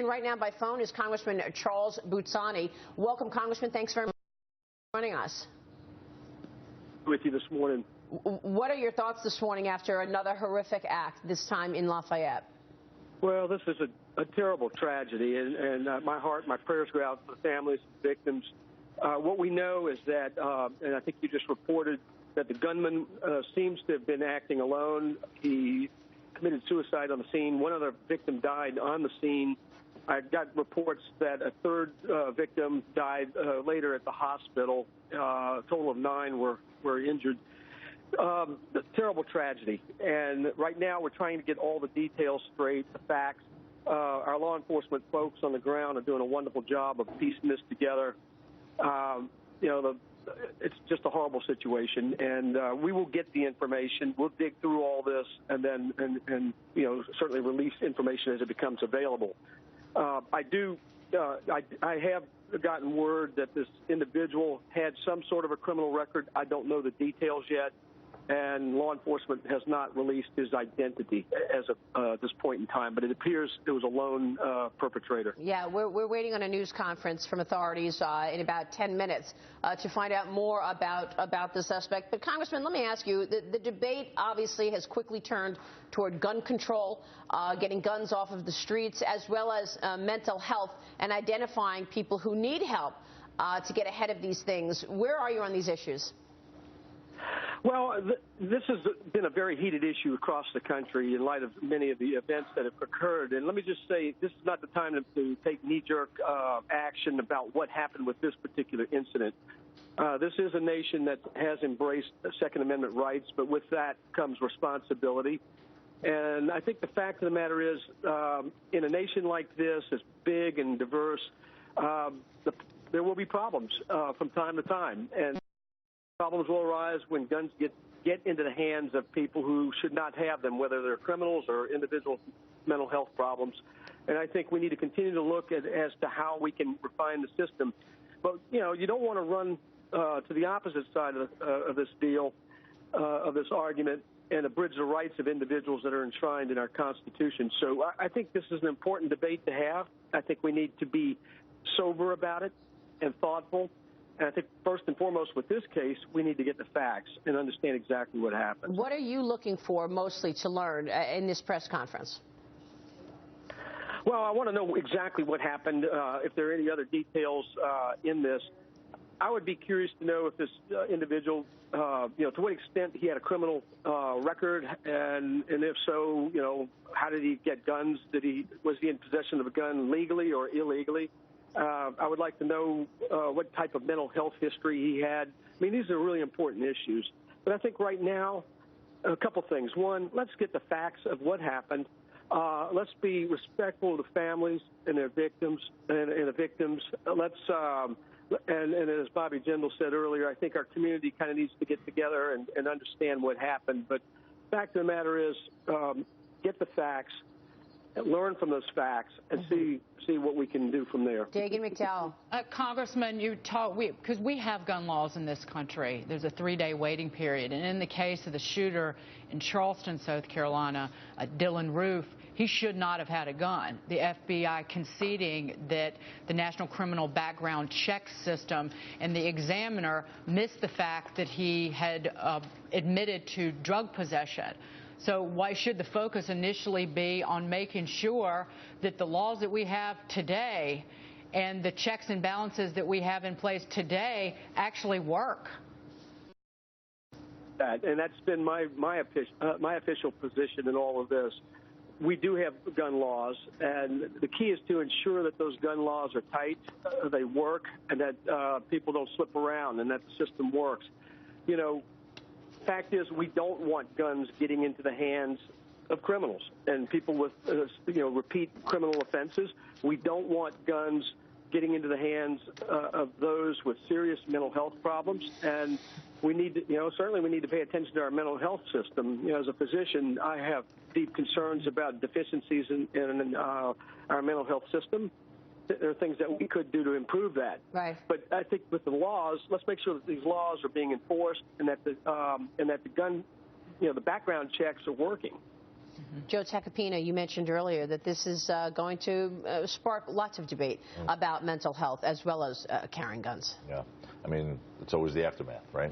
Right now by phone is Congressman Charles Boustany. Welcome, Congressman. Thanks very much for joining us. With you this morning. What are your thoughts this morning after another horrific act, this time in Lafayette? Well, this is a terrible tragedy, and my heart, my prayers go out to the families, victims. What we know is that, and I think you just reported, that the gunman seems to have been acting alone. He committed suicide on the scene. One other victim died on the scene. I got reports that a third victim died later at the hospital. A total of 9 were injured. Terrible tragedy. And right now we're trying to get all the details straight, the facts. Our law enforcement folks on the ground are doing a wonderful job of piecing this together. It's just a horrible situation, and we will get the information. We'll dig through all this, and then certainly release information as it becomes available. I have gotten word that this individual had some sort of a criminal record. I don't know the details yet, and law enforcement has not released his identity as of this point in time, but it appears it was a lone perpetrator. Yeah, we're waiting on a news conference from authorities in about 10 minutes to find out more about the suspect. But, Congressman, let me ask you, the debate obviously has quickly turned toward gun control, getting guns off of the streets, as well as mental health and identifying people who need help to get ahead of these things. Where are you on these issues? Well, this has been a very heated issue across the country in light of many of the events that have occurred. And let me just say, this is not the time to take knee-jerk action about what happened with this particular incident. This is a nation that has embraced Second Amendment rights, but with that comes responsibility. And I think the fact of the matter is, in a nation like this, as big and diverse, there will be problems from time to time. And problems will arise when guns get into the hands of people who should not have them, whether they're criminals or individual mental health problems. And I think we need to continue to look at as to how we can refine the system. But, you don't want to run to the opposite side of this deal, of this argument, and abridge the rights of individuals that are enshrined in our Constitution. So I think this is an important debate to have. I think we need to be sober about it and thoughtful. And I think first and foremost with this case, we need to get the facts and understand exactly what happened. What are you looking for mostly to learn in this press conference? Well, I want to know exactly what happened, if there are any other details in this. I would be curious to know if this individual, to what extent he had a criminal record, and if so, how did he get guns? Was he in possession of a gun legally or illegally? I would like to know what type of mental health history he had. I mean, these are really important issues. But I think right now, a couple things. One, let's get the facts of what happened. Let's be respectful of the families and their victims and the victims. And as Bobby Jindal said earlier, I think our community kind of needs to get together and understand what happened. But the fact of the matter is, get the facts, learn from those facts, and see what we can do from there. Dagan McDowell. Congressman, because we have gun laws in this country. There's a 3-day waiting period. And in the case of the shooter in Charleston, South Carolina, Dylan Roof, he should not have had a gun. The FBI conceding that the National Criminal Background Check System and the examiner missed the fact that he had admitted to drug possession. So why should the focus initially be on making sure that the laws that we have today and the checks and balances that we have in place today actually work? And that's been my official position in all of this. We do have gun laws, and the key is to ensure that those gun laws are tight, they work, and that people don't slip around, and that the system works. Fact is, we don't want guns getting into the hands of criminals and people with repeat criminal offenses. We don't want guns getting into the hands of those with serious mental health problems. And we need to, certainly we need to pay attention to our mental health system. As a physician, I have deep concerns about deficiencies in our mental health system. There are things that we could do to improve that. Right. But I think with the laws, let's make sure that these laws are being enforced and that the gun, the background checks are working. Joe Tacopina, you mentioned earlier that this is going to spark lots of debate about mental health as well as carrying guns. Yeah, I mean, it's always the aftermath, right?